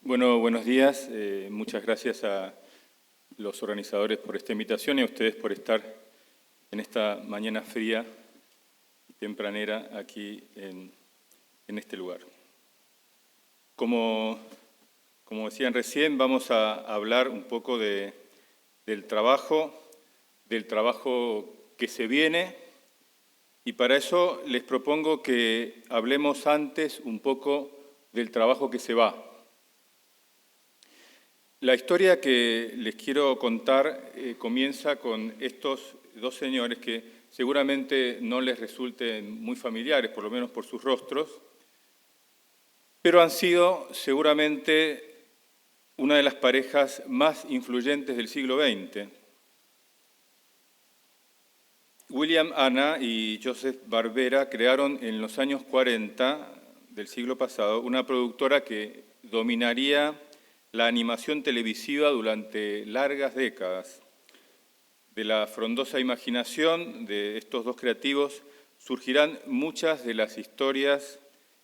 Bueno, buenos días. Muchas gracias a los organizadores por esta invitación y a ustedes por estar en esta mañana fría y tempranera aquí en este lugar. Como decían recién, vamos a hablar un poco del trabajo que se viene, y para eso les propongo que hablemos antes un poco del trabajo que se va. La historia que les quiero contar comienza con estos dos señores que seguramente no les resulten muy familiares, por lo menos por sus rostros, pero han sido seguramente una de las parejas más influyentes del siglo XX. William Hanna y Joseph Barbera crearon en los años 40 del siglo pasado una productora que dominaría la animación televisiva durante largas décadas. De la frondosa imaginación de estos dos creativos surgirán muchas de las historias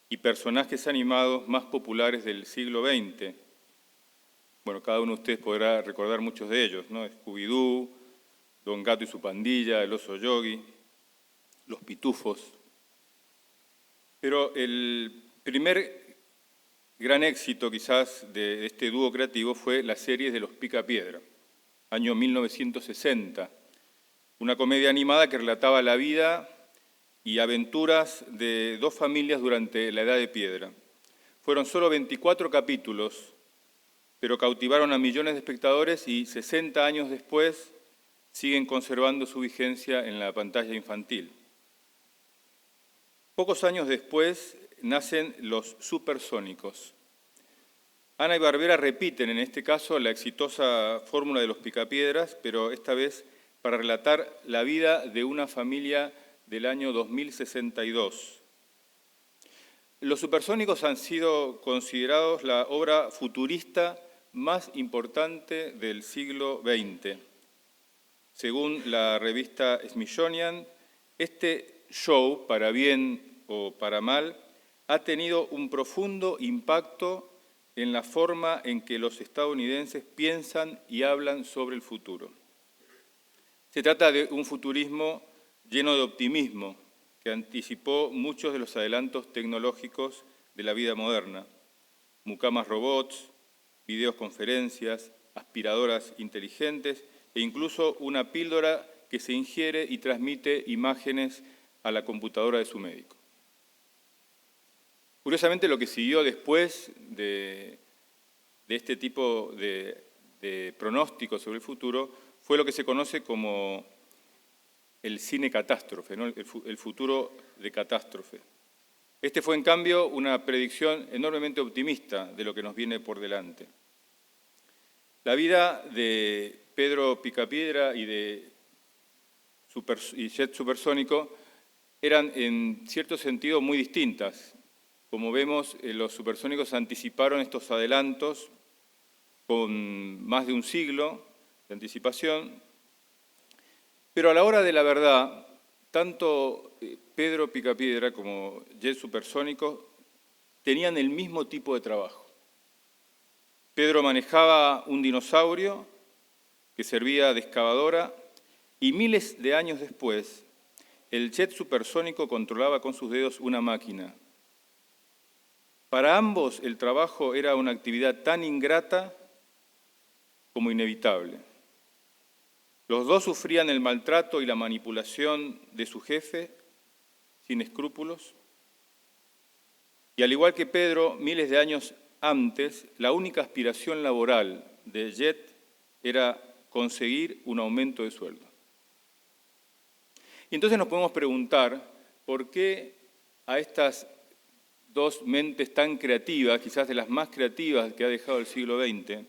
y personajes animados más populares del siglo XX. Bueno, cada uno de ustedes podrá recordar muchos de ellos, ¿no? Scooby-Doo, Don Gato y su pandilla, El oso Yogi, Los Pitufos. Pero el primer gran éxito quizás de este dúo creativo fue la serie de Los Picapiedra, año 1960, una comedia animada que relataba la vida y aventuras de dos familias durante la Edad de Piedra. Fueron solo 24 capítulos, pero cautivaron a millones de espectadores y 60 años después siguen conservando su vigencia en la pantalla infantil. Pocos años después nacen los Supersónicos. Hanna y Barbera repiten en este caso la exitosa fórmula de los Picapiedras, pero esta vez para relatar la vida de una familia del año 2062. Los Supersónicos han sido considerados la obra futurista más importante del siglo XX. Según la revista Smithsonian, este show, para bien o para mal, ha tenido un profundo impacto en la forma en que los estadounidenses piensan y hablan sobre el futuro. Se trata de un futurismo lleno de optimismo, que anticipó muchos de los adelantos tecnológicos de la vida moderna. Mucamas robots, videoconferencias, aspiradoras inteligentes e incluso una píldora que se ingiere y transmite imágenes a la computadora de su médico. Curiosamente, lo que siguió después de este tipo de pronósticos sobre el futuro fue lo que se conoce como el cine catástrofe, ¿no? El futuro de catástrofe. Este fue, en cambio, una predicción enormemente optimista de lo que nos viene por delante. La vida de Pedro Picapiedra y de Jet Supersónico eran, en cierto sentido, muy distintas. Como vemos, los supersónicos anticiparon estos adelantos con más de un siglo de anticipación, pero a la hora de la verdad, tanto Pedro Picapiedra como Jet Supersónico tenían el mismo tipo de trabajo. Pedro manejaba un dinosaurio que servía de excavadora y miles de años después, el Jet Supersónico controlaba con sus dedos una máquina. Para ambos el trabajo era una actividad tan ingrata como inevitable. Los dos sufrían el maltrato y la manipulación de su jefe sin escrúpulos. Y al igual que Pedro, miles de años antes, la única aspiración laboral de Jet era conseguir un aumento de sueldo. Y entonces nos podemos preguntar por qué a estas dos mentes tan creativas, quizás de las más creativas que ha dejado el siglo XX,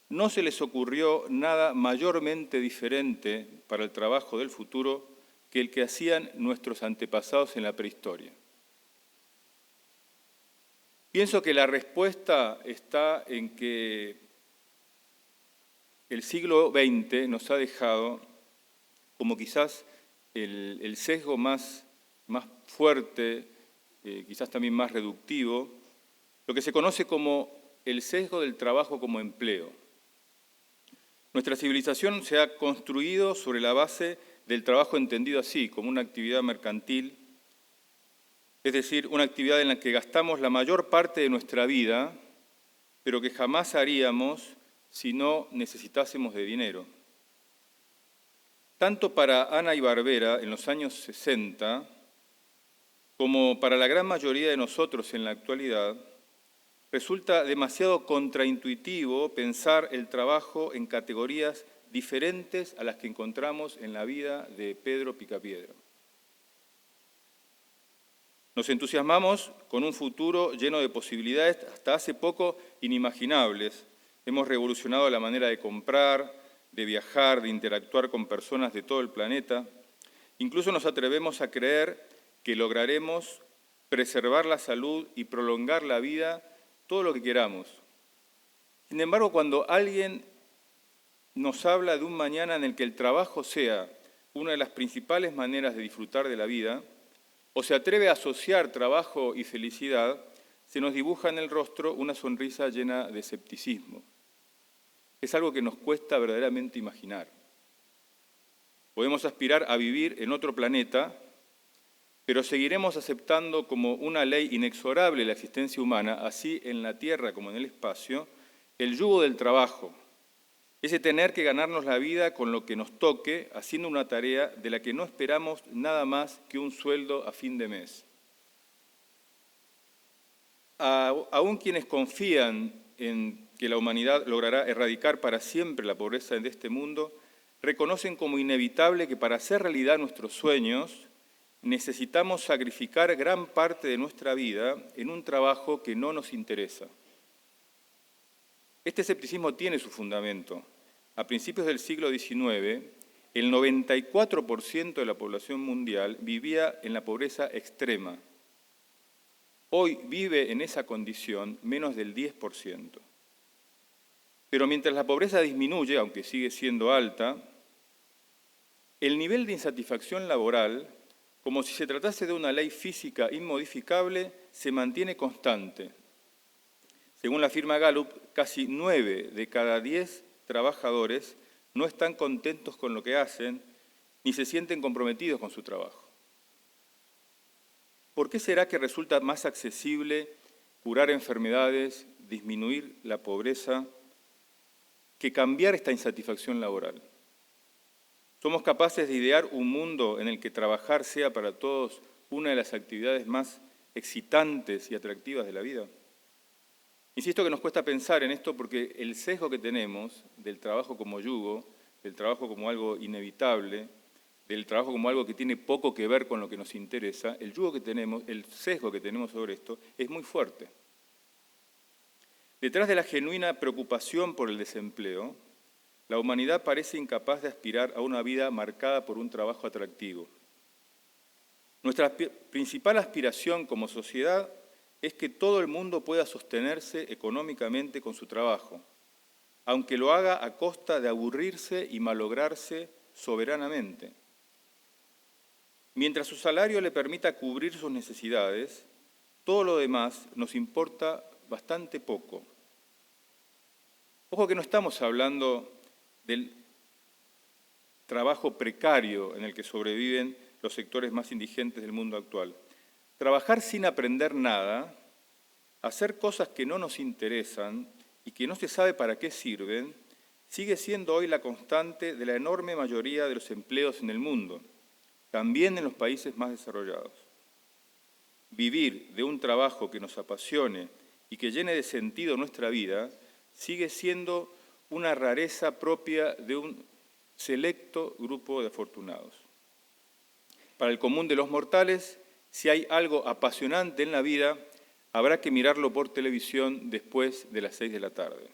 no se les ocurrió nada mayormente diferente para el trabajo del futuro que el que hacían nuestros antepasados en la prehistoria. Pienso que la respuesta está en que el siglo XX nos ha dejado como quizás el sesgo más fuerte, quizás también más reductivo, lo que se conoce como el sesgo del trabajo como empleo. Nuestra civilización se ha construido sobre la base del trabajo entendido así, como una actividad mercantil, es decir, una actividad en la que gastamos la mayor parte de nuestra vida, pero que jamás haríamos si no necesitásemos de dinero. Tanto para Ana y Barbera en los años 60, como para la gran mayoría de nosotros en la actualidad, resulta demasiado contraintuitivo pensar el trabajo en categorías diferentes a las que encontramos en la vida de Pedro Picapiedra. Nos entusiasmamos con un futuro lleno de posibilidades hasta hace poco inimaginables. Hemos revolucionado la manera de comprar, de viajar, de interactuar con personas de todo el planeta. Incluso nos atrevemos a creer que lograremos preservar la salud y prolongar la vida todo lo que queramos. Sin embargo, cuando alguien nos habla de un mañana en el que el trabajo sea una de las principales maneras de disfrutar de la vida, o se atreve a asociar trabajo y felicidad, se nos dibuja en el rostro una sonrisa llena de escepticismo. Es algo que nos cuesta verdaderamente imaginar. Podemos aspirar a vivir en otro planeta, pero seguiremos aceptando como una ley inexorable la existencia humana, así en la Tierra como en el espacio, el yugo del trabajo, ese tener que ganarnos la vida con lo que nos toque, haciendo una tarea de la que no esperamos nada más que un sueldo a fin de mes. Aún quienes confían en que la humanidad logrará erradicar para siempre la pobreza de este mundo, reconocen como inevitable que para hacer realidad nuestros sueños necesitamos sacrificar gran parte de nuestra vida en un trabajo que no nos interesa. Este escepticismo tiene su fundamento. A principios del siglo XIX, el 94% de la población mundial vivía en la pobreza extrema. Hoy vive en esa condición menos del 10%. Pero mientras la pobreza disminuye, aunque sigue siendo alta, el nivel de insatisfacción laboral, como si se tratase de una ley física inmodificable, se mantiene constante. Según la firma Gallup, casi 9 de cada 10 trabajadores no están contentos con lo que hacen ni se sienten comprometidos con su trabajo. ¿Por qué será que resulta más accesible curar enfermedades, disminuir la pobreza, que cambiar esta insatisfacción laboral? ¿Somos capaces de idear un mundo en el que trabajar sea para todos una de las actividades más excitantes y atractivas de la vida? Insisto que nos cuesta pensar en esto porque el sesgo que tenemos del trabajo como yugo, del trabajo como algo inevitable, del trabajo como algo que tiene poco que ver con lo que nos interesa, el yugo que tenemos, el sesgo que tenemos sobre esto es muy fuerte. Detrás de la genuina preocupación por el desempleo, la humanidad parece incapaz de aspirar a una vida marcada por un trabajo atractivo. Nuestra principal aspiración como sociedad es que todo el mundo pueda sostenerse económicamente con su trabajo, aunque lo haga a costa de aburrirse y malograrse soberanamente. Mientras su salario le permita cubrir sus necesidades, todo lo demás nos importa bastante poco. Ojo que no estamos hablando del trabajo precario en el que sobreviven los sectores más indigentes del mundo actual. Trabajar sin aprender nada, hacer cosas que no nos interesan y que no se sabe para qué sirven, sigue siendo hoy la constante de la enorme mayoría de los empleos en el mundo, también en los países más desarrollados. Vivir de un trabajo que nos apasione y que llene de sentido nuestra vida sigue siendo una rareza propia de un selecto grupo de afortunados. Para el común de los mortales, si hay algo apasionante en la vida, habrá que mirarlo por televisión después de las 6 de la tarde.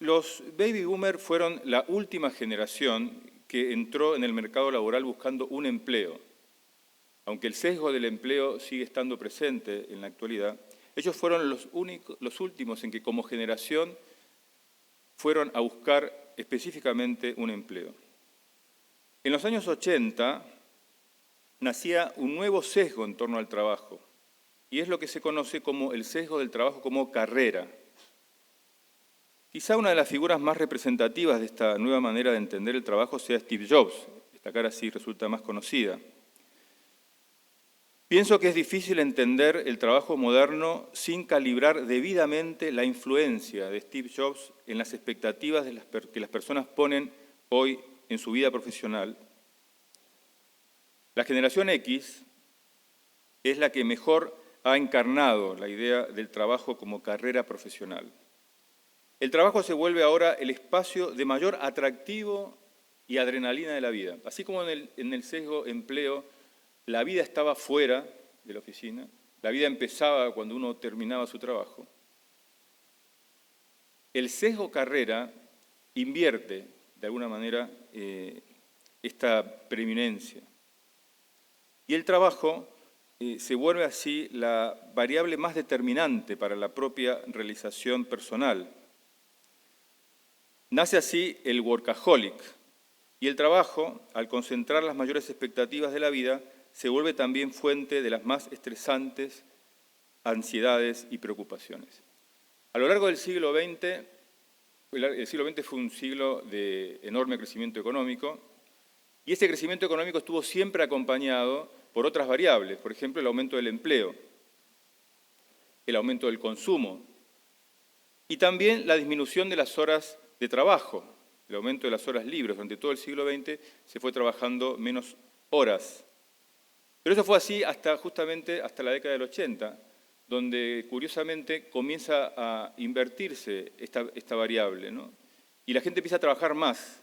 Los baby boomers fueron la última generación que entró en el mercado laboral buscando un empleo. Aunque el sesgo del empleo sigue estando presente en la actualidad, ellos fueron los últimos en que como generación fueron a buscar específicamente un empleo. En los años 80 nacía un nuevo sesgo en torno al trabajo y es lo que se conoce como el sesgo del trabajo como carrera. Quizá una de las figuras más representativas de esta nueva manera de entender el trabajo sea Steve Jobs. Esta cara sí resulta más conocida. Pienso que es difícil entender el trabajo moderno sin calibrar debidamente la influencia de Steve Jobs en las expectativas que las personas ponen hoy en su vida profesional. La generación X es la que mejor ha encarnado la idea del trabajo como carrera profesional. El trabajo se vuelve ahora el espacio de mayor atractivo y adrenalina de la vida. Así como en el sesgo empleo, la vida estaba fuera de la oficina, la vida empezaba cuando uno terminaba su trabajo. El sesgo carrera invierte, de alguna manera, esta preeminencia. Y el trabajo se vuelve así la variable más determinante para la propia realización personal. Nace así el workaholic, y el trabajo, al concentrar las mayores expectativas de la vida, se vuelve también fuente de las más estresantes ansiedades y preocupaciones. A lo largo del siglo XX, el siglo XX fue un siglo de enorme crecimiento económico, y ese crecimiento económico estuvo siempre acompañado por otras variables, por ejemplo, el aumento del empleo, el aumento del consumo, y también la disminución de las horas de trabajo, el aumento de las horas libres. Durante todo el siglo XX se fue trabajando menos horas. Pero eso fue así justamente hasta la década del 80, donde curiosamente comienza a invertirse esta variable, ¿no? Y la gente empieza a trabajar más.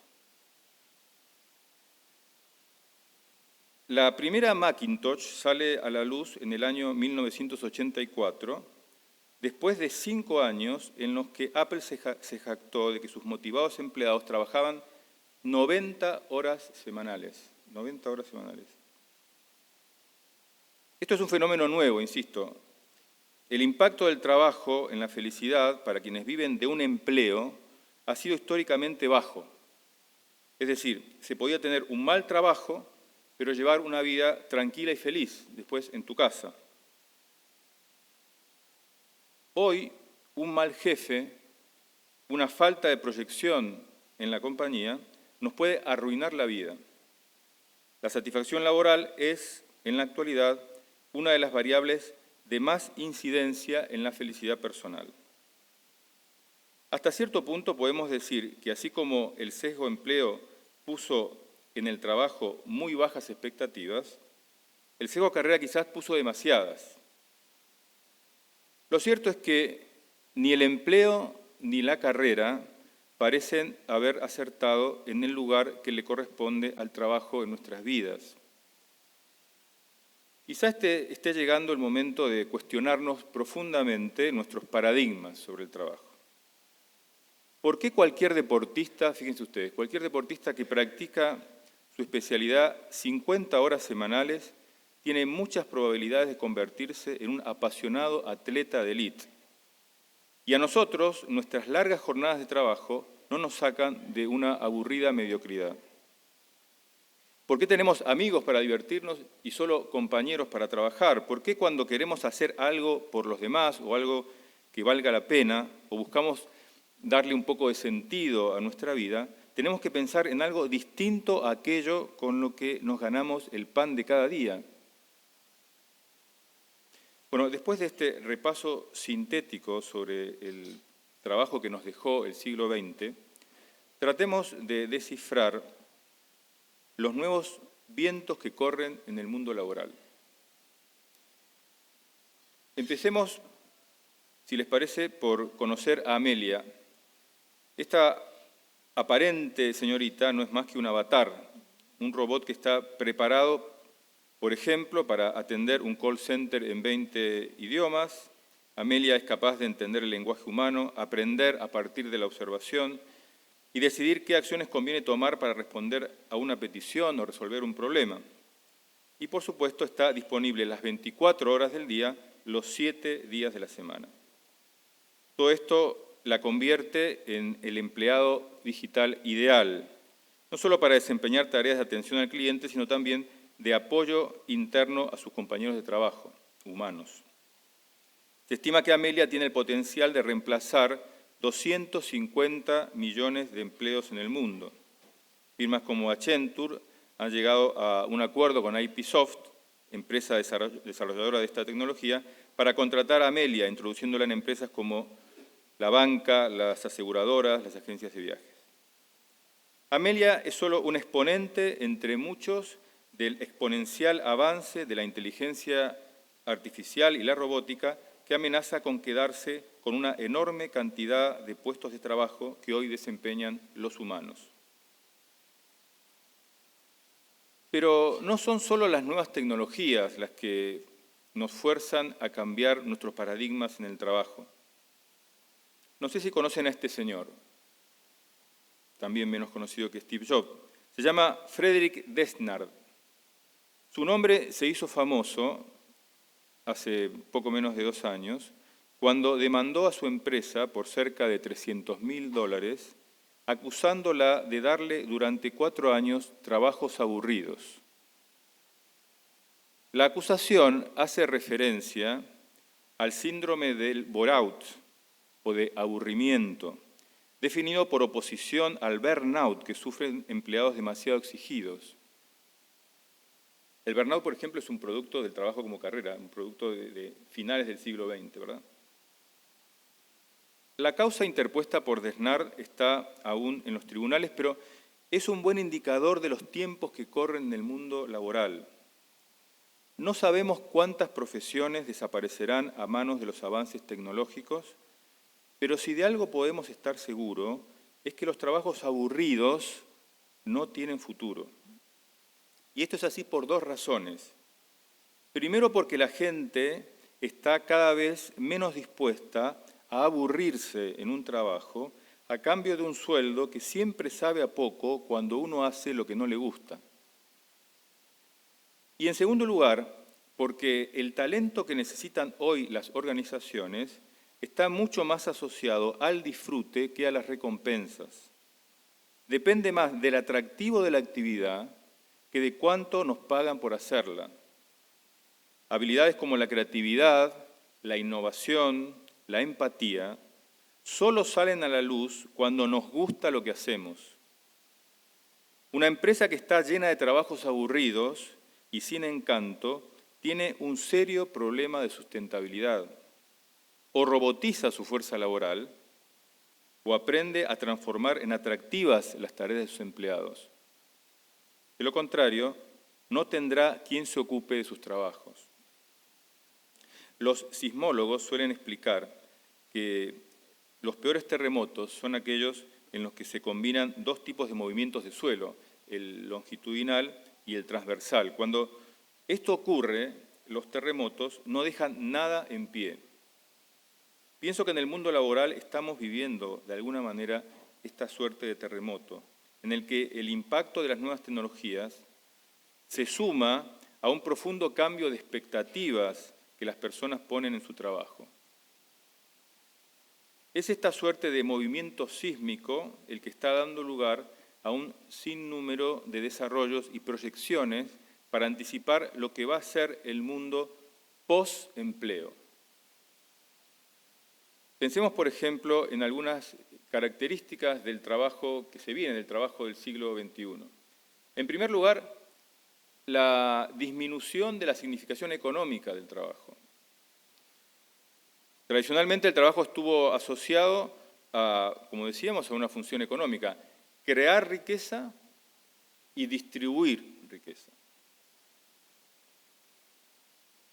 La primera Macintosh sale a la luz en el año 1984, después de 5 años en los que Apple se jactó de que sus motivados empleados trabajaban 90 horas semanales. 90 horas semanales. Esto es un fenómeno nuevo, insisto. El impacto del trabajo en la felicidad para quienes viven de un empleo ha sido históricamente bajo. Es decir, se podía tener un mal trabajo, pero llevar una vida tranquila y feliz después en tu casa. Hoy, un mal jefe, una falta de proyección en la compañía, nos puede arruinar la vida. La satisfacción laboral es, en la actualidad, una de las variables de más incidencia en la felicidad personal. Hasta cierto punto podemos decir que así como el sesgo empleo puso en el trabajo muy bajas expectativas, el sesgo carrera quizás puso demasiadas. Lo cierto es que ni el empleo ni la carrera parecen haber acertado en el lugar que le corresponde al trabajo en nuestras vidas. Quizás esté llegando el momento de cuestionarnos profundamente nuestros paradigmas sobre el trabajo. ¿Por qué cualquier deportista, fíjense ustedes, cualquier deportista que practica su especialidad 50 horas semanales tiene muchas probabilidades de convertirse en un apasionado atleta de élite? Y a nosotros, nuestras largas jornadas de trabajo no nos sacan de una aburrida mediocridad. ¿Por qué tenemos amigos para divertirnos y solo compañeros para trabajar? ¿Por qué cuando queremos hacer algo por los demás o algo que valga la pena o buscamos darle un poco de sentido a nuestra vida, tenemos que pensar en algo distinto a aquello con lo que nos ganamos el pan de cada día? Bueno, después de este repaso sintético sobre el trabajo que nos dejó el siglo XX, tratemos de descifrar los nuevos vientos que corren en el mundo laboral. Empecemos, si les parece, por conocer a Amelia. Esta aparente señorita no es más que un avatar, un robot que está preparado, por ejemplo, para atender un call center en 20 idiomas. Amelia es capaz de entender el lenguaje humano, aprender a partir de la observación y decidir qué acciones conviene tomar para responder a una petición o resolver un problema. Y, por supuesto, está disponible las 24 horas del día, los 7 días de la semana. Todo esto la convierte en el empleado digital ideal, no solo para desempeñar tareas de atención al cliente, sino también de apoyo interno a sus compañeros de trabajo, humanos. Se estima que Amelia tiene el potencial de reemplazar 250 millones de empleos en el mundo. Firmas como Accenture han llegado a un acuerdo con IPsoft, empresa desarrolladora de esta tecnología, para contratar a Amelia, introduciéndola en empresas como la banca, las aseguradoras, las agencias de viajes. Amelia es solo un exponente entre muchos del exponencial avance de la inteligencia artificial y la robótica que amenaza con quedarse con una enorme cantidad de puestos de trabajo que hoy desempeñan los humanos. Pero no son solo las nuevas tecnologías las que nos fuerzan a cambiar nuestros paradigmas en el trabajo. No sé si conocen a este señor, también menos conocido que Steve Jobs. Se llama Frederick Desnard. Su nombre se hizo famoso hace poco menos de 2 años, cuando demandó a su empresa por cerca de $300.000, acusándola de darle durante 4 años trabajos aburridos. La acusación hace referencia al síndrome del bore-out, o de aburrimiento, definido por oposición al burnout que sufren empleados demasiado exigidos. El burnout, por ejemplo, es un producto del trabajo como carrera, un producto de finales del siglo XX, ¿verdad? La causa interpuesta por Desnard está aún en los tribunales, pero es un buen indicador de los tiempos que corren en el mundo laboral. No sabemos cuántas profesiones desaparecerán a manos de los avances tecnológicos, pero si de algo podemos estar seguros es que los trabajos aburridos no tienen futuro. Y esto es así por 2 razones. Primero, porque la gente está cada vez menos dispuesta a aburrirse en un trabajo a cambio de un sueldo que siempre sabe a poco cuando uno hace lo que no le gusta. Y en segundo lugar, porque el talento que necesitan hoy las organizaciones está mucho más asociado al disfrute que a las recompensas. Depende más del atractivo de la actividad que de cuánto nos pagan por hacerla. Habilidades como la creatividad, la innovación, la empatía, solo salen a la luz cuando nos gusta lo que hacemos. Una empresa que está llena de trabajos aburridos y sin encanto tiene un serio problema de sustentabilidad. O robotiza su fuerza laboral o aprende a transformar en atractivas las tareas de sus empleados. De lo contrario, no tendrá quien se ocupe de sus trabajos. Los sismólogos suelen explicar que los peores terremotos son aquellos en los que se combinan 2 tipos de movimientos de suelo, el longitudinal y el transversal. Cuando esto ocurre, los terremotos no dejan nada en pie. Pienso que en el mundo laboral estamos viviendo, de alguna manera, esta suerte de terremoto, en el que el impacto de las nuevas tecnologías se suma a un profundo cambio de expectativas que las personas ponen en su trabajo. Es esta suerte de movimiento sísmico el que está dando lugar a un sinnúmero de desarrollos y proyecciones para anticipar lo que va a ser el mundo post-empleo. Pensemos, por ejemplo, en algunas características del trabajo que se viene, del trabajo del siglo XXI. En primer lugar, la disminución de la significación económica del trabajo. Tradicionalmente el trabajo estuvo asociado a, como decíamos, a una función económica, crear riqueza y distribuir riqueza.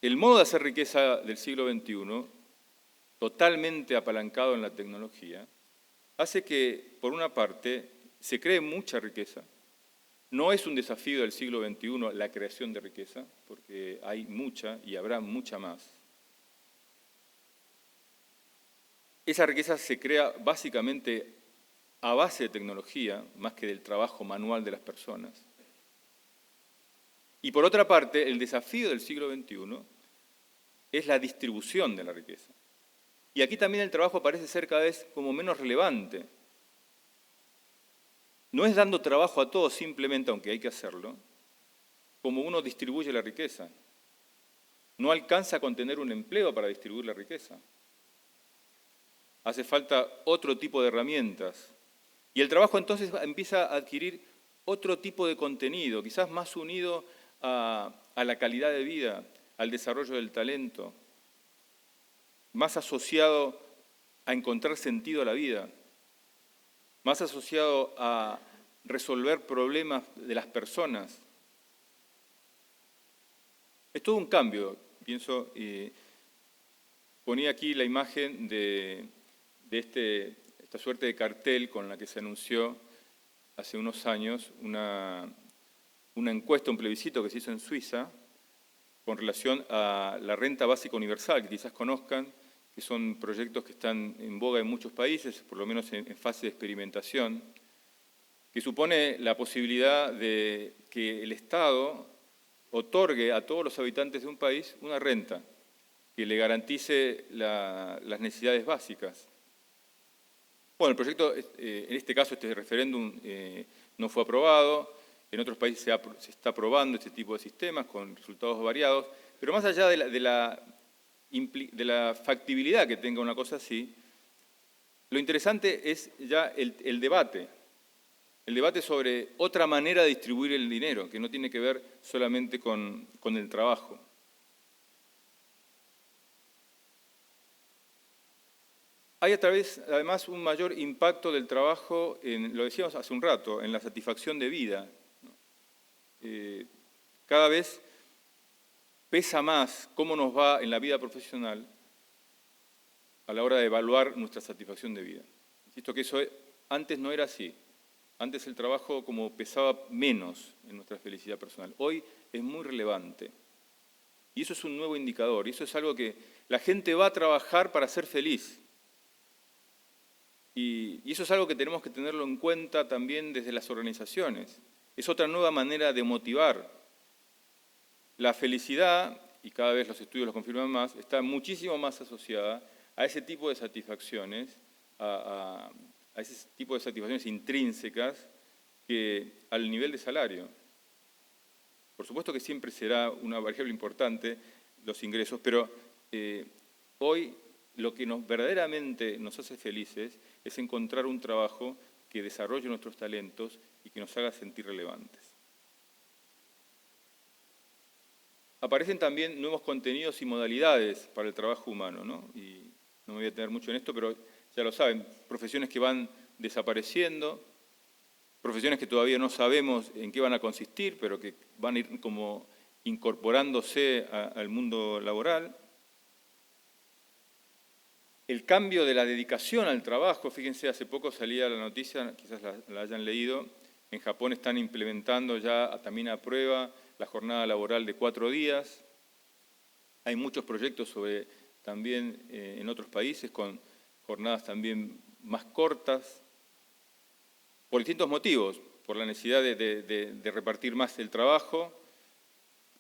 El modo de hacer riqueza del siglo XXI, totalmente apalancado en la tecnología, hace que, por una parte, se cree mucha riqueza. No es un desafío del siglo XXI la creación de riqueza, porque hay mucha y habrá mucha más. Esa riqueza se crea básicamente a base de tecnología, más que del trabajo manual de las personas. Y por otra parte, el desafío del siglo XXI es la distribución de la riqueza. Y aquí también el trabajo parece ser cada vez como menos relevante. No es dando trabajo a todos simplemente, aunque hay que hacerlo, como uno distribuye la riqueza. no alcanza con tener un empleo para distribuir la riqueza. Hace falta otro tipo de herramientas. Y el trabajo entonces empieza a adquirir otro tipo de contenido, quizás más unido a la calidad de vida, al desarrollo del talento, más asociado a encontrar sentido a la vida, más asociado a resolver problemas de las personas. Es todo un cambio, pienso, ponía aquí la imagen de esta suerte de cartel con la que se anunció hace unos años una encuesta, un plebiscito que se hizo en Suiza con relación a la renta básica universal, que quizás conozcan, que son proyectos que están en boga en muchos países, por lo menos en fase de experimentación, que supone la posibilidad de que el Estado otorgue a todos los habitantes de un país una renta que le garantice las necesidades básicas. Bueno, el proyecto, en este caso, este referéndum no fue aprobado, en otros países se está aprobando este tipo de sistemas con resultados variados, pero más allá de la factibilidad que tenga una cosa así, lo interesante es ya el debate sobre otra manera de distribuir el dinero, que no tiene que ver solamente con el trabajo. Hay además un mayor impacto del trabajo, lo decíamos hace un rato, en la satisfacción de vida. Cada vez pesa más cómo nos va en la vida profesional a la hora de evaluar nuestra satisfacción de vida. Insisto que eso antes no era así. Antes el trabajo como pesaba menos en nuestra felicidad personal. Hoy es muy relevante. Y eso es un nuevo indicador. Y eso es algo que la gente va a trabajar para ser feliz. Y eso es algo que tenemos que tenerlo en cuenta también desde las organizaciones. Es otra nueva manera de motivar. La felicidad, y cada vez los estudios lo confirman más, está muchísimo más asociada a ese tipo de satisfacciones, a ese tipo de satisfacciones intrínsecas que al nivel de salario. Por supuesto que siempre será una variable importante los ingresos, pero hoy lo que verdaderamente nos hace felices es encontrar un trabajo que desarrolle nuestros talentos y que nos haga sentir relevantes. Aparecen también nuevos contenidos y modalidades para el trabajo humano, ¿no? Y no me voy a detener mucho en esto, pero ya lo saben, profesiones que van desapareciendo, profesiones que todavía no sabemos en qué van a consistir, pero que van a ir como incorporándose al mundo laboral. El cambio de la dedicación al trabajo, fíjense, hace poco salía la noticia, quizás la hayan leído, en Japón están implementando ya también a prueba la jornada laboral de 4 días. Hay muchos proyectos también en otros países con jornadas también más cortas, por distintos motivos, por la necesidad de repartir más el trabajo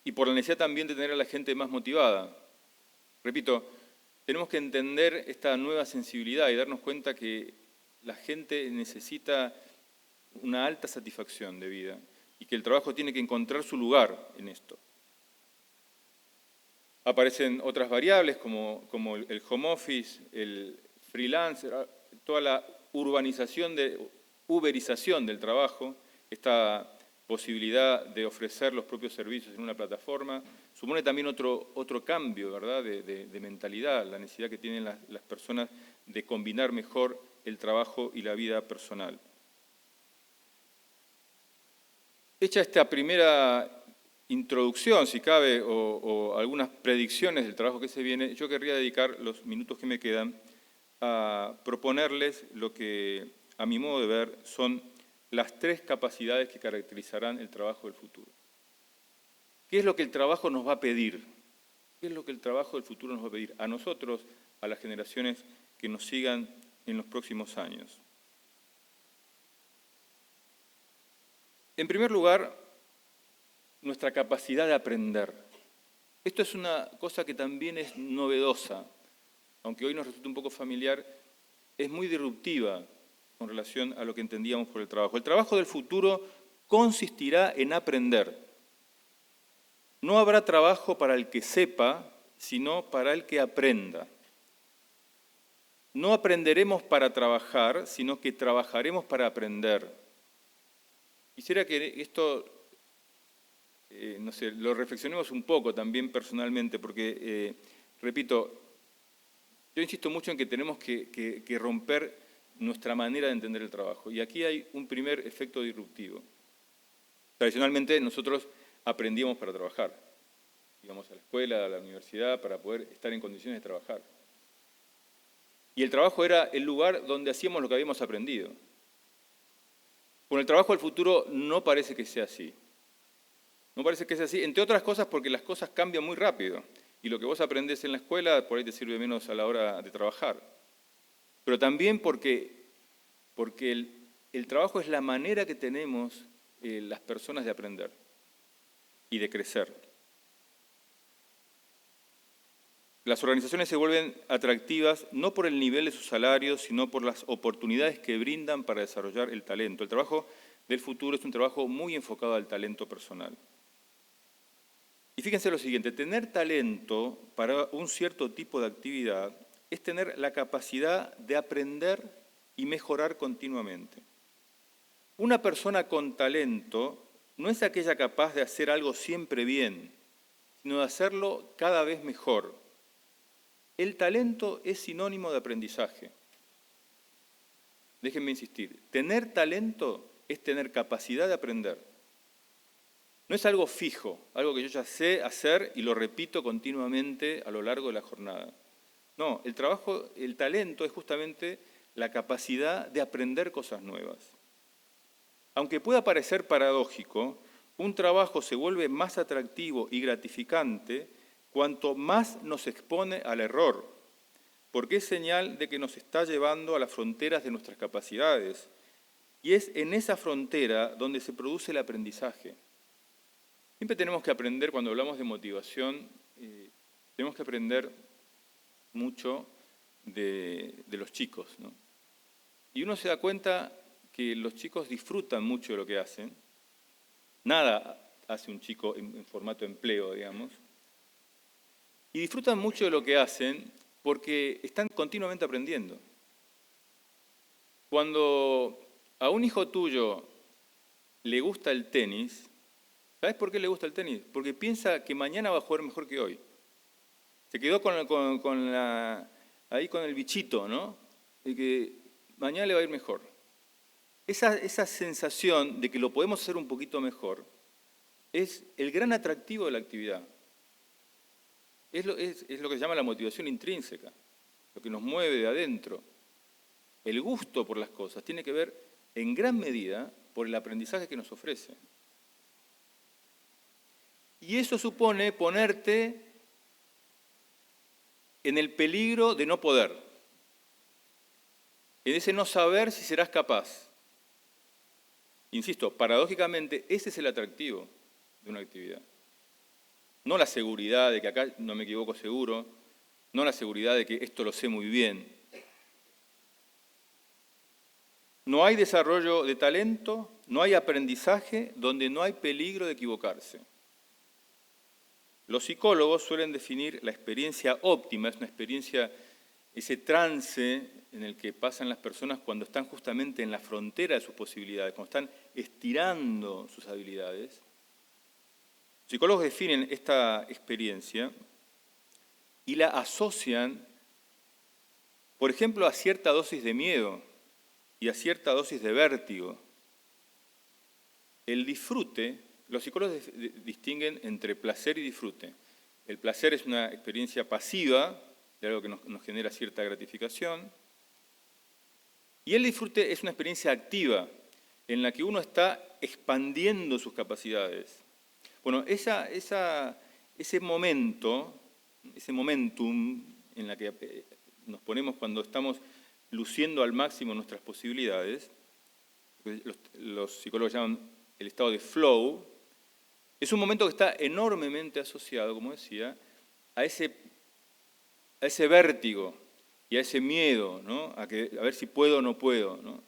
y por la necesidad también de tener a la gente más motivada. Repito, tenemos que entender esta nueva sensibilidad y darnos cuenta que la gente necesita una alta satisfacción de vida y que el trabajo tiene que encontrar su lugar en esto. Aparecen otras variables como el home office, el freelance, toda la uberización del trabajo, esta posibilidad de ofrecer los propios servicios en una plataforma, supone también otro cambio, ¿verdad?, de mentalidad, la necesidad que tienen las personas de combinar mejor el trabajo y la vida personal. Hecha esta primera introducción, si cabe, o algunas predicciones del trabajo que se viene, yo querría dedicar los minutos que me quedan a proponerles lo que, a mi modo de ver, son las 3 capacidades que caracterizarán el trabajo del futuro. ¿Qué es lo que el trabajo nos va a pedir? ¿Qué es lo que el trabajo del futuro nos va a pedir? A nosotros, a las generaciones que nos sigan en los próximos años. En primer lugar, nuestra capacidad de aprender. Esto es una cosa que también es novedosa, aunque hoy nos resulta un poco familiar, es muy disruptiva con relación a lo que entendíamos por el trabajo. El trabajo del futuro consistirá en aprender. No habrá trabajo para el que sepa, sino para el que aprenda. No aprenderemos para trabajar, sino que trabajaremos para aprender. Quisiera que esto, no sé, lo reflexionemos un poco también personalmente, porque, repito, yo insisto mucho en que tenemos que romper nuestra manera de entender el trabajo. Y aquí hay un primer efecto disruptivo. Tradicionalmente nosotros aprendíamos para trabajar. Íbamos a la escuela, a la universidad, para poder estar en condiciones de trabajar. Y el trabajo era el lugar donde hacíamos lo que habíamos aprendido. Con el trabajo del futuro no parece que sea así. No parece que sea así, entre otras cosas porque las cosas cambian muy rápido. Y lo que vos aprendés en la escuela por ahí te sirve menos a la hora de trabajar. Pero también porque el trabajo es la manera que tenemos las personas de aprender y de crecer. Las organizaciones se vuelven atractivas no por el nivel de sus salarios, sino por las oportunidades que brindan para desarrollar el talento. El trabajo del futuro es un trabajo muy enfocado al talento personal. Y fíjense lo siguiente, tener talento para un cierto tipo de actividad es tener la capacidad de aprender y mejorar continuamente. Una persona con talento no es aquella capaz de hacer algo siempre bien, sino de hacerlo cada vez mejor. El talento es sinónimo de aprendizaje. Déjenme insistir, tener talento es tener capacidad de aprender. No es algo fijo, algo que yo ya sé hacer y lo repito continuamente a lo largo de la jornada. No, el talento es justamente la capacidad de aprender cosas nuevas. Aunque pueda parecer paradójico, un trabajo se vuelve más atractivo y gratificante cuanto más nos expone al error, porque es señal de que nos está llevando a las fronteras de nuestras capacidades, y es en esa frontera donde se produce el aprendizaje. Siempre tenemos que aprender, cuando hablamos de motivación, tenemos que aprender mucho de los chicos, ¿no? Y uno se da cuenta que los chicos disfrutan mucho de lo que hacen. Nada hace un chico en formato empleo, digamos. Y disfrutan mucho de lo que hacen porque están continuamente aprendiendo. Cuando a un hijo tuyo le gusta el tenis, ¿sabes por qué le gusta el tenis? Porque piensa que mañana va a jugar mejor que hoy. Se quedó ahí con el bichito, ¿no? De que mañana le va a ir mejor. Esa sensación de que lo podemos hacer un poquito mejor es el gran atractivo de la actividad. Es lo que se llama la motivación intrínseca, lo que nos mueve de adentro. El gusto por las cosas tiene que ver en gran medida por el aprendizaje que nos ofrece. Y eso supone ponerte en el peligro de no poder, en ese no saber si serás capaz. Insisto, paradójicamente, ese es el atractivo de una actividad. No la seguridad de que acá no me equivoco seguro, no la seguridad de que esto lo sé muy bien. No hay desarrollo de talento, no hay aprendizaje donde no hay peligro de equivocarse. Los psicólogos suelen definir la experiencia óptima, es una experiencia, ese trance en el que pasan las personas cuando están justamente en la frontera de sus posibilidades, cuando están estirando sus habilidades. Los psicólogos definen esta experiencia y la asocian, por ejemplo, a cierta dosis de miedo y a cierta dosis de vértigo. El disfrute, los psicólogos distinguen entre placer y disfrute. El placer es una experiencia pasiva, de algo que nos genera cierta gratificación, y el disfrute es una experiencia activa, en la que uno está expandiendo sus capacidades. Bueno, ese momentum en la que nos ponemos cuando estamos luciendo al máximo nuestras posibilidades, los psicólogos llaman el estado de flow, es un momento que está enormemente asociado, como decía, a ese vértigo y a ese miedo, ¿no? A ver si puedo o no puedo, ¿no?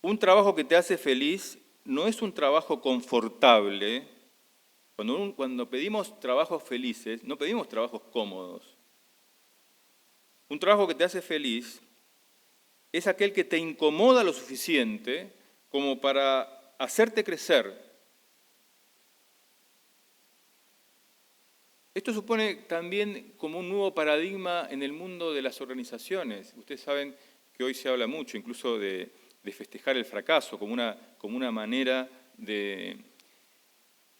Un trabajo que te hace feliz no es un trabajo confortable. Cuando pedimos trabajos felices, no pedimos trabajos cómodos. Un trabajo que te hace feliz es aquel que te incomoda lo suficiente como para hacerte crecer. Esto supone también como un nuevo paradigma en el mundo de las organizaciones. Ustedes saben que hoy se habla mucho incluso de festejar el fracaso como una manera de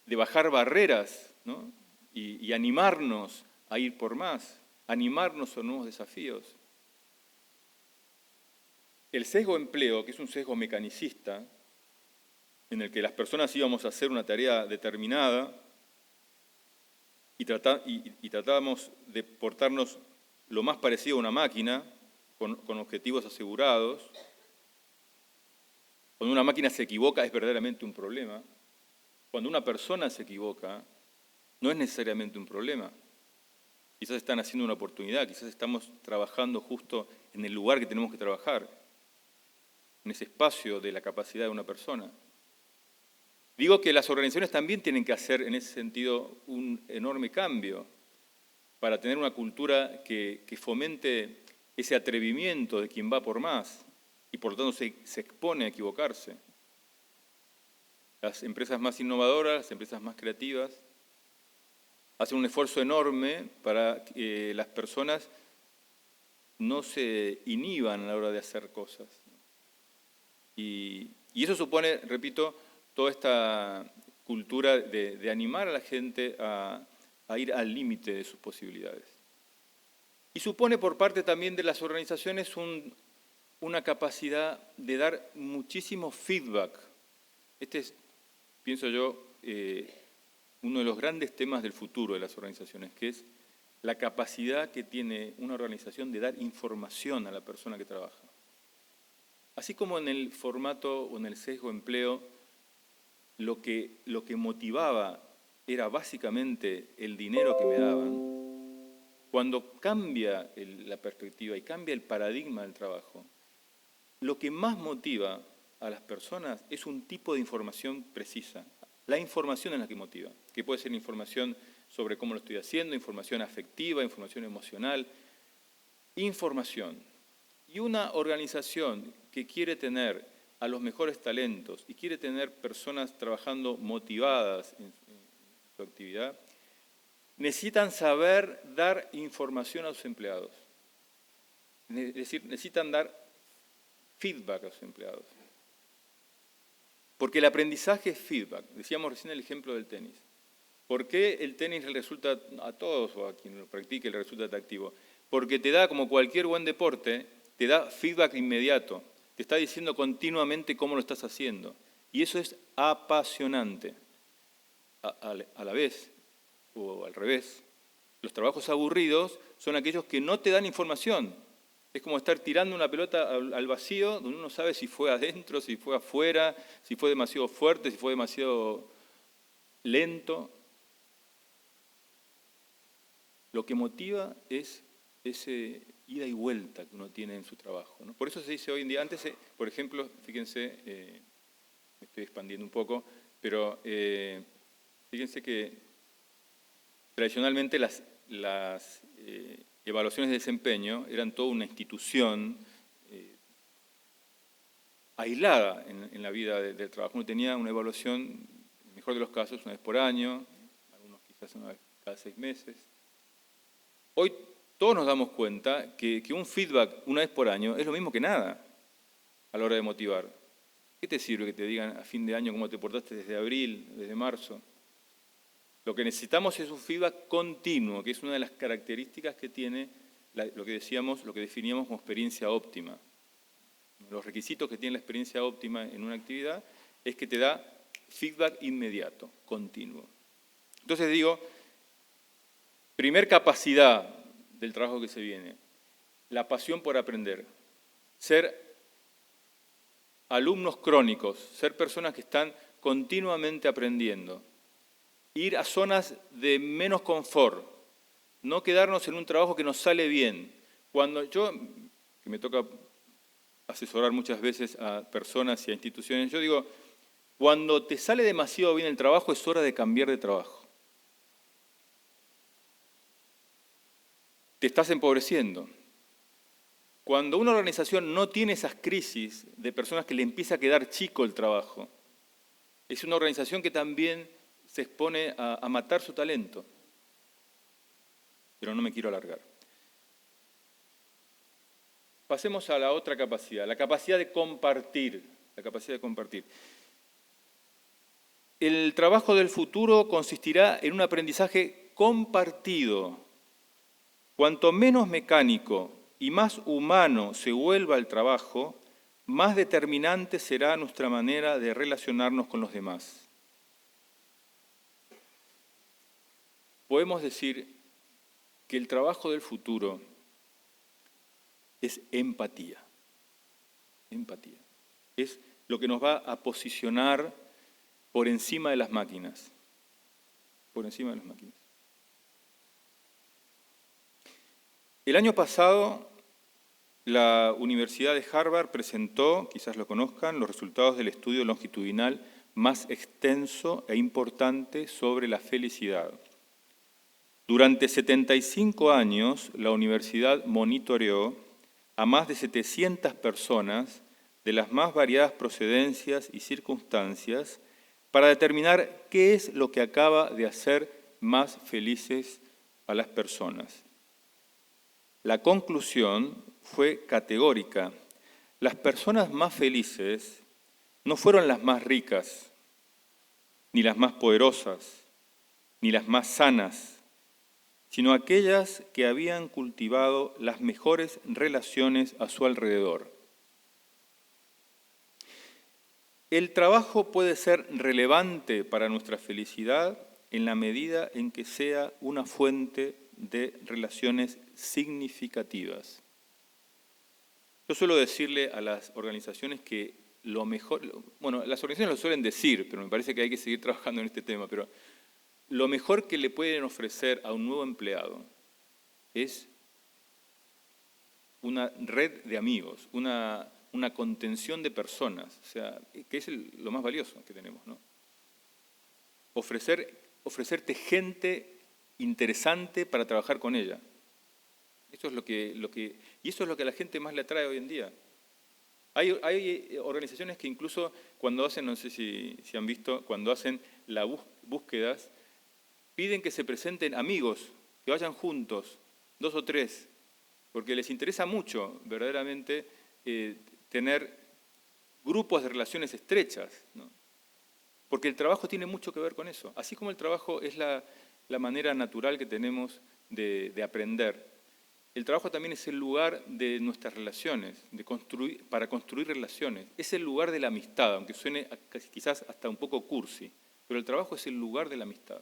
bajar barreras, ¿no? y animarnos a ir por más, animarnos a nuevos desafíos. El sesgo empleo, que es un sesgo mecanicista, en el que las personas íbamos a hacer una tarea determinada y tratábamos de portarnos lo más parecido a una máquina, con objetivos asegurados. Cuando una máquina se equivoca es verdaderamente un problema. Cuando una persona se equivoca, no es necesariamente un problema. Quizás están haciendo una oportunidad, quizás estamos trabajando justo en el lugar que tenemos que trabajar, en ese espacio de la capacidad de una persona. Digo que las organizaciones también tienen que hacer en ese sentido un enorme cambio para tener una cultura que fomente ese atrevimiento de quien va por más y por lo tanto se expone a equivocarse. Las empresas más innovadoras, las empresas más creativas, hacen un esfuerzo enorme para que las personas no se inhiban a la hora de hacer cosas. Y eso supone, repito, toda esta cultura de animar a la gente a ir al límite de sus posibilidades. Y supone por parte también de las organizaciones una capacidad de dar muchísimo feedback. Este es, pienso yo, uno de los grandes temas del futuro de las organizaciones, que es la capacidad que tiene una organización de dar información a la persona que trabaja. Así como en el formato o en el sesgo empleo, lo que motivaba era básicamente el dinero que me daban, cuando cambia la perspectiva y cambia el paradigma del trabajo, lo que más motiva a las personas es un tipo de información precisa. La información es la que motiva, que puede ser información sobre cómo lo estoy haciendo, información afectiva, información emocional, información. Y una organización que quiere tener a los mejores talentos y quiere tener personas trabajando motivadas en su actividad, necesitan saber dar información a sus empleados. Es decir, necesitan dar feedback a sus empleados. Porque el aprendizaje es feedback. Decíamos recién el ejemplo del tenis. ¿Por qué el tenis le resulta a todos o a quien lo practique le resulta atractivo? Porque te da, como cualquier buen deporte, te da feedback inmediato. Te está diciendo continuamente cómo lo estás haciendo. Y eso es apasionante. A la vez, o al revés, los trabajos aburridos son aquellos que no te dan información. Es como estar tirando una pelota al vacío, donde uno no sabe si fue adentro, si fue afuera, si fue demasiado fuerte, si fue demasiado lento. Lo que motiva es ese ida y vuelta que uno tiene en su trabajo, ¿no? Por eso se dice hoy en día, antes, por ejemplo, fíjense, me estoy expandiendo un poco, pero fíjense que tradicionalmente las evaluaciones de desempeño eran toda una institución aislada en la vida del trabajo. Uno tenía una evaluación, en el mejor de los casos, una vez por año, algunos quizás una vez cada 6 meses. Hoy todos nos damos cuenta que un feedback una vez por año es lo mismo que nada a la hora de motivar. ¿Qué te sirve que te digan a fin de año cómo te portaste desde abril, desde marzo? Lo que necesitamos es un feedback continuo, que es una de las características que tiene lo que decíamos, lo que definíamos como experiencia óptima. Los requisitos que tiene la experiencia óptima en una actividad es que te da feedback inmediato, continuo. Entonces digo, primer capacidad del trabajo que se viene, la pasión por aprender, ser alumnos crónicos, ser personas que están continuamente aprendiendo, ir a zonas de menos confort, no quedarnos en un trabajo que nos sale bien. Cuando yo, que me toca asesorar muchas veces a personas y a instituciones, yo digo, Cuando te sale demasiado bien el trabajo, es hora de cambiar de trabajo. Te estás empobreciendo. Cuando una organización no tiene esas crisis de personas que le empieza a quedar chico el trabajo, es una organización que también se expone a matar su talento. Pero no me quiero alargar. Pasemos a la otra capacidad, la capacidad de compartir. La capacidad de compartir. El trabajo del futuro consistirá en un aprendizaje compartido. Cuanto menos mecánico y más humano se vuelva el trabajo, más determinante será nuestra manera de relacionarnos con los demás. Podemos decir que el trabajo del futuro es empatía. Empatía. Es lo que nos va a posicionar por encima de las máquinas. Por encima de las máquinas. El año pasado, la Universidad de Harvard presentó, quizás lo conozcan, los resultados del estudio longitudinal más extenso e importante sobre la felicidad. Durante 75 años, la universidad monitoreó a más de 700 personas de las más variadas procedencias y circunstancias para determinar qué es lo que acaba de hacer más felices a las personas. La conclusión fue categórica. Las personas más felices no fueron las más ricas, ni las más poderosas, ni las más sanas, sino aquellas que habían cultivado las mejores relaciones a su alrededor. El trabajo puede ser relevante para nuestra felicidad en la medida en que sea una fuente de relaciones significativas. Yo suelo decirle a las organizaciones que lo mejor, bueno, las organizaciones lo suelen decir, pero me parece que hay que seguir trabajando en este tema, pero lo mejor que le pueden ofrecer a un nuevo empleado es una red de amigos, una contención de personas, o sea, que es lo más valioso que tenemos, ¿no? Ofrecerte gente interesante para trabajar con ella. Eso es y eso es lo que a la gente más le atrae hoy en día. Hay organizaciones que incluso cuando hacen, no sé si han visto, cuando hacen las búsquedas, piden que se presenten amigos, que vayan juntos, 2 o 3, porque les interesa mucho verdaderamente tener grupos de relaciones estrechas, ¿no? Porque el trabajo tiene mucho que ver con eso. Así como el trabajo es la manera natural que tenemos de aprender, el trabajo también es el lugar de nuestras relaciones, para construir relaciones. Es el lugar de la amistad, aunque suene quizás hasta un poco cursi, pero el trabajo es el lugar de la amistad.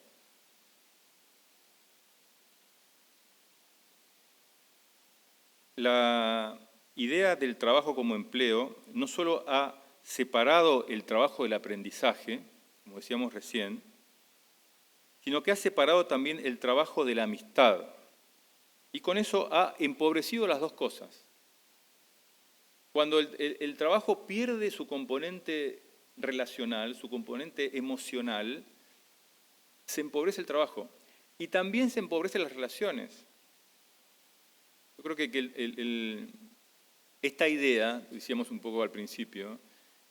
La idea del trabajo como empleo no solo ha separado el trabajo del aprendizaje, como decíamos recién, sino que ha separado también el trabajo de la amistad. Y con eso ha empobrecido las dos cosas. Cuando el trabajo pierde su componente relacional, su componente emocional, se empobrece el trabajo. Y también se empobrecen las relaciones. Yo creo que esta idea, decíamos un poco al principio,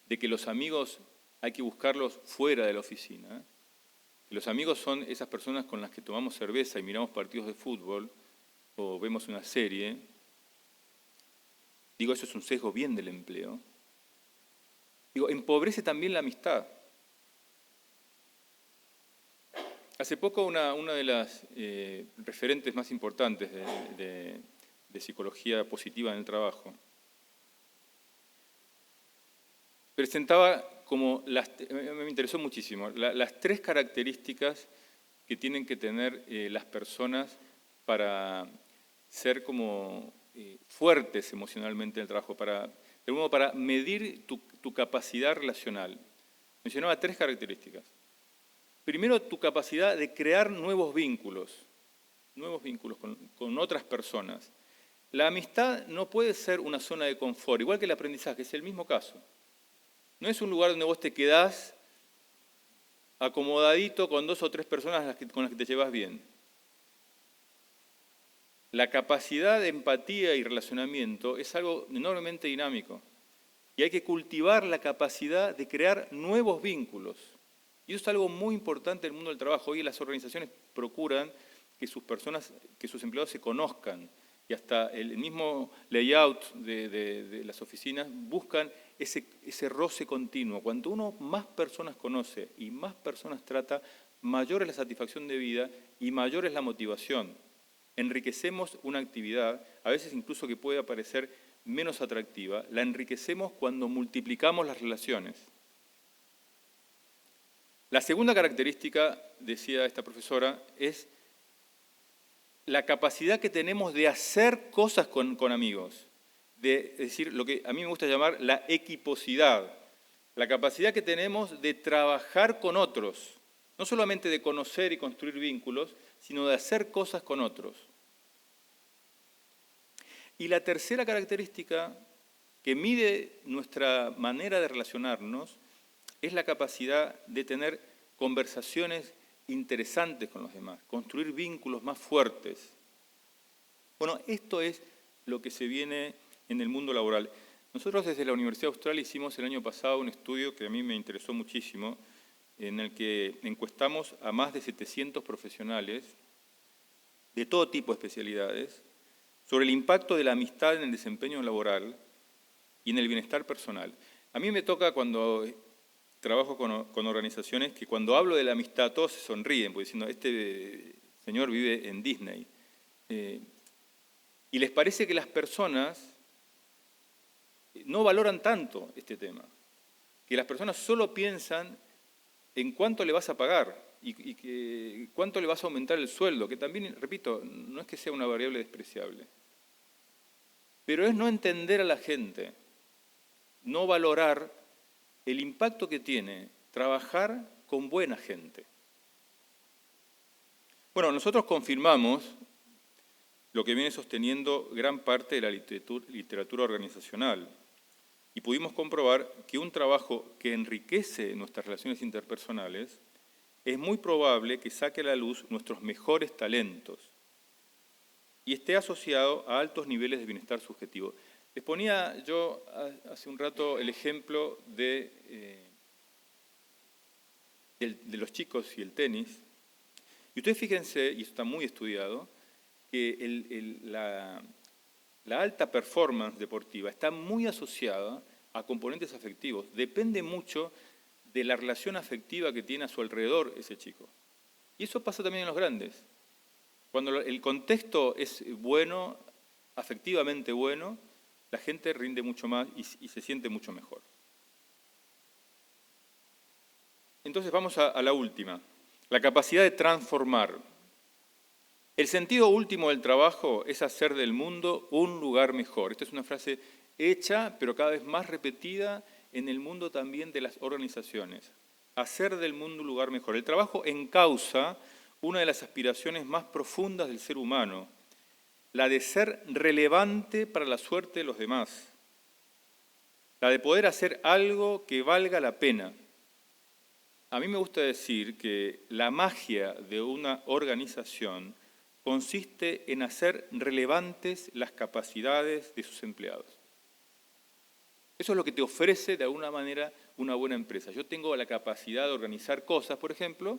de que los amigos hay que buscarlos fuera de la oficina. Los amigos son esas personas con las que tomamos cerveza y miramos partidos de fútbol o vemos una serie. Digo, eso es un sesgo bien del empleo. Digo, empobrece también la amistad. Hace poco una de las referentes más importantes de psicología positiva en el trabajo presentaba como, me interesó muchísimo, las 3 características que tienen que tener las personas para ser como fuertes emocionalmente en el trabajo, de modo para medir tu capacidad relacional. Mencionaba 3 características. Primero, tu capacidad de crear nuevos vínculos con otras personas. La amistad no puede ser una zona de confort, igual que el aprendizaje, es el mismo caso. No es un lugar donde vos te quedás acomodadito con 2 o 3 personas con las que te llevas bien. La capacidad de empatía y relacionamiento es algo enormemente dinámico y hay que cultivar la capacidad de crear nuevos vínculos. Y eso es algo muy importante en el mundo del trabajo. Hoy las organizaciones procuran que sus empleados se conozcan y hasta el mismo layout de las oficinas buscan ese roce continuo. Cuanto uno más personas conoce y más personas trata, mayor es la satisfacción de vida y mayor es la motivación. Enriquecemos una actividad, a veces incluso que puede parecer menos atractiva, la enriquecemos cuando multiplicamos las relaciones. La segunda característica, decía esta profesora, es la capacidad que tenemos de hacer cosas con amigos, es decir, lo que a mí me gusta llamar la equiposidad, la capacidad que tenemos de trabajar con otros, no solamente de conocer y construir vínculos, sino de hacer cosas con otros. Y la tercera característica que mide nuestra manera de relacionarnos es la capacidad de tener conversaciones interesantes con los demás, construir vínculos más fuertes. Bueno, esto es lo que se viene en el mundo laboral. Nosotros desde la Universidad Austral hicimos el año pasado un estudio que a mí me interesó muchísimo, en el que encuestamos a más de 700 profesionales de todo tipo de especialidades sobre el impacto de la amistad en el desempeño laboral y en el bienestar personal. A mí me toca cuando trabajo con organizaciones que cuando hablo de la amistad todos se sonríen, porque diciendo, este señor vive en Disney. Y les parece que las personas no valoran tanto este tema, que las personas solo piensan en cuánto le vas a pagar y que cuánto le vas a aumentar el sueldo, que también, repito, no es que sea una variable despreciable. Pero es no entender a la gente, no valorar el impacto que tiene trabajar con buena gente. Bueno, nosotros confirmamos lo que viene sosteniendo gran parte de la literatura organizacional y pudimos comprobar que un trabajo que enriquece nuestras relaciones interpersonales es muy probable que saque a la luz nuestros mejores talentos y esté asociado a altos niveles de bienestar subjetivo. Les ponía yo hace un rato el ejemplo de los chicos y el tenis. Y ustedes fíjense, y esto está muy estudiado, que la alta performance deportiva está muy asociada a componentes afectivos. Depende mucho de la relación afectiva que tiene a su alrededor ese chico. Y eso pasa también en los grandes. Cuando el contexto es bueno, afectivamente bueno, la gente rinde mucho más y se siente mucho mejor. Entonces vamos a la última, la capacidad de transformar. El sentido último del trabajo es hacer del mundo un lugar mejor. Esta es una frase hecha, pero cada vez más repetida en el mundo también de las organizaciones. Hacer del mundo un lugar mejor. El trabajo encausa una de las aspiraciones más profundas del ser humano, la de ser relevante para la suerte de los demás, la de poder hacer algo que valga la pena. A mí me gusta decir que la magia de una organización consiste en hacer relevantes las capacidades de sus empleados. Eso es lo que te ofrece de alguna manera una buena empresa. Yo tengo la capacidad de organizar cosas, por ejemplo,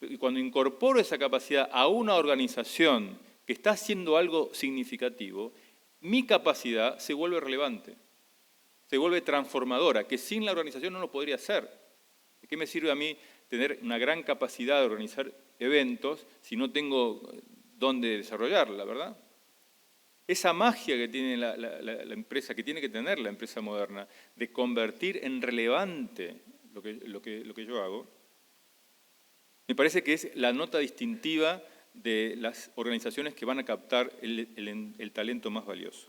y cuando incorporo esa capacidad a una organización que está haciendo algo significativo, mi capacidad se vuelve relevante, se vuelve transformadora, que sin la organización no lo podría hacer. ¿De qué me sirve a mí tener una gran capacidad de organizar eventos si no tengo dónde desarrollarla, verdad? Esa magia que tiene la empresa, que tiene que tener la empresa moderna, de convertir en relevante lo que yo hago, me parece que es la nota distintiva de las organizaciones que van a captar el talento más valioso.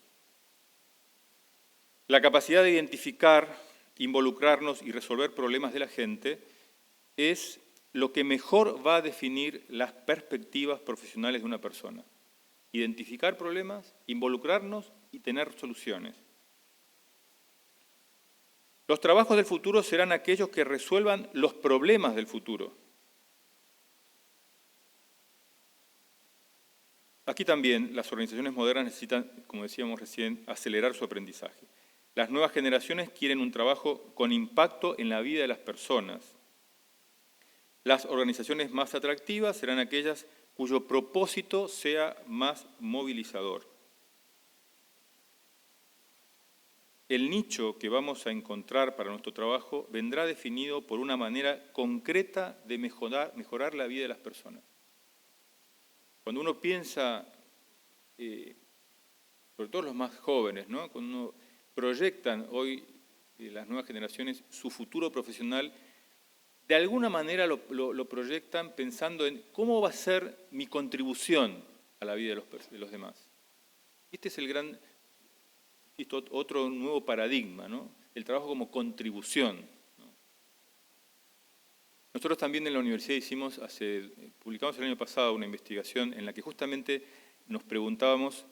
La capacidad de identificar, involucrarnos y resolver problemas de la gente es lo que mejor va a definir las perspectivas profesionales de una persona. Identificar problemas, involucrarnos y tener soluciones. Los trabajos del futuro serán aquellos que resuelvan los problemas del futuro. Aquí también las organizaciones modernas necesitan, como decíamos recién, acelerar su aprendizaje. Las nuevas generaciones quieren un trabajo con impacto en la vida de las personas. Las organizaciones más atractivas serán aquellas cuyo propósito sea más movilizador. El nicho que vamos a encontrar para nuestro trabajo vendrá definido por una manera concreta de mejorar la vida de las personas. Cuando uno piensa, sobre todo los más jóvenes, ¿no? Cuando uno proyectan hoy las nuevas generaciones su futuro profesional, de alguna manera lo proyectan pensando en cómo va a ser mi contribución a la vida de los demás. Este es el gran, otro nuevo paradigma, ¿no? El trabajo como contribución, ¿no? Nosotros también en la universidad publicamos el año pasado una investigación en la que justamente nos preguntábamos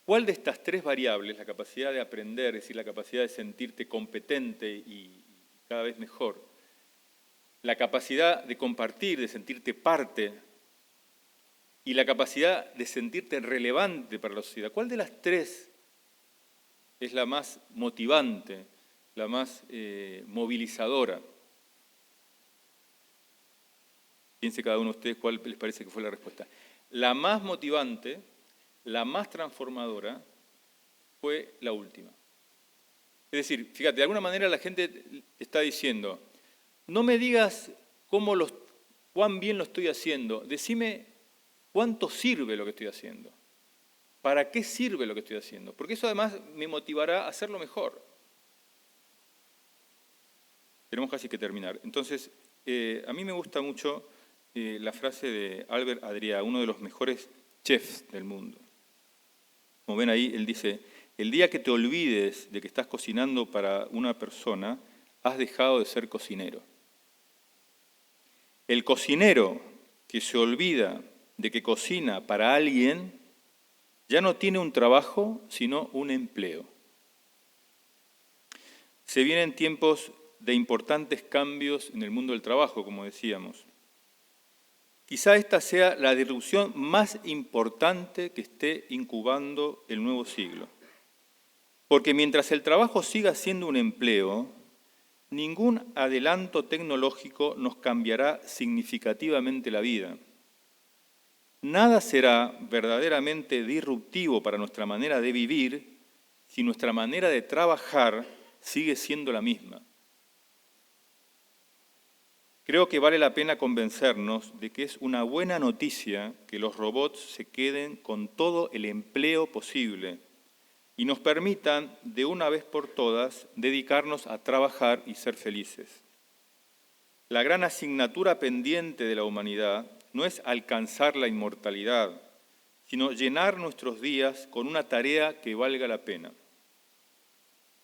cuál de estas tres variables, la capacidad de aprender, es decir, la capacidad de sentirte competente y cada vez mejor, la capacidad de compartir, de sentirte parte, y la capacidad de sentirte relevante para la sociedad, ¿cuál de las tres es la más motivante, la más movilizadora? Piense cada uno de ustedes cuál les parece que fue la respuesta. La más motivante, la más transformadora, fue la última. Es decir, fíjate, de alguna manera la gente está diciendo, no me digas cuán bien lo estoy haciendo, decime cuánto sirve lo que estoy haciendo. ¿Para qué sirve lo que estoy haciendo? Porque eso además me motivará a hacerlo mejor. Tenemos casi que terminar. Entonces, a mí me gusta mucho la frase de Albert Adrià, uno de los mejores chefs del mundo. Como ven ahí, él dice, el día que te olvides de que estás cocinando para una persona, has dejado de ser cocinero. El cocinero que se olvida de que cocina para alguien, ya no tiene un trabajo, sino un empleo. Se vienen tiempos de importantes cambios en el mundo del trabajo, como decíamos. Quizá esta sea la disrupción más importante que esté incubando el nuevo siglo. Porque mientras el trabajo siga siendo un empleo, ningún adelanto tecnológico nos cambiará significativamente la vida. Nada será verdaderamente disruptivo para nuestra manera de vivir si nuestra manera de trabajar sigue siendo la misma. Creo que vale la pena convencernos de que es una buena noticia que los robots se queden con todo el empleo posible y nos permitan, de una vez por todas, dedicarnos a trabajar y ser felices. La gran asignatura pendiente de la humanidad no es alcanzar la inmortalidad, sino llenar nuestros días con una tarea que valga la pena.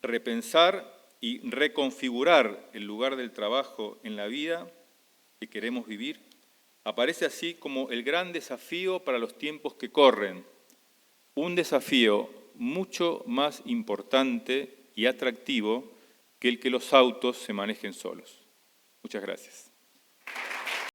Repensar y reconfigurar el lugar del trabajo en la vida que queremos vivir aparece así como el gran desafío para los tiempos que corren, un desafío mucho más importante y atractivo que el que los autos se manejen solos. Muchas gracias.